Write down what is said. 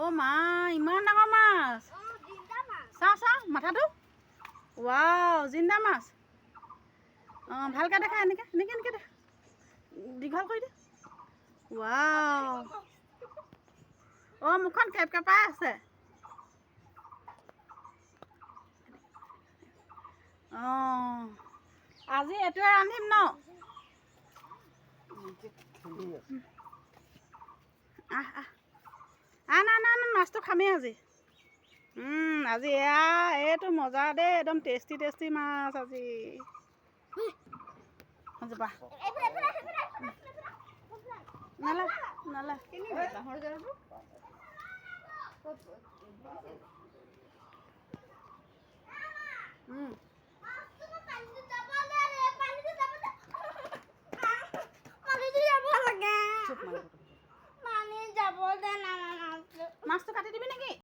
অ' মা ইমান ডাঙৰ মাছ চাওঁ চাওঁ মাথাটো ৱাও জিন্দা মাছ অঁ ভালকৈ দেখা এনেকৈ এনেকৈ এনেকৈ দেখা দীঘল কৰি দে ৱাও অ' মুখখন কেপকেপাই আছে অঁ আজি এইটোৱে ৰান্ধিম ন আহ আহ আন আন আন মাছটো খামেই আজি আজি এয়া এইটো মজা দেই একদম টেষ্টি টেষ্টি মাছ আজি যাবা নালা নালা মাছটো কাটি দিবি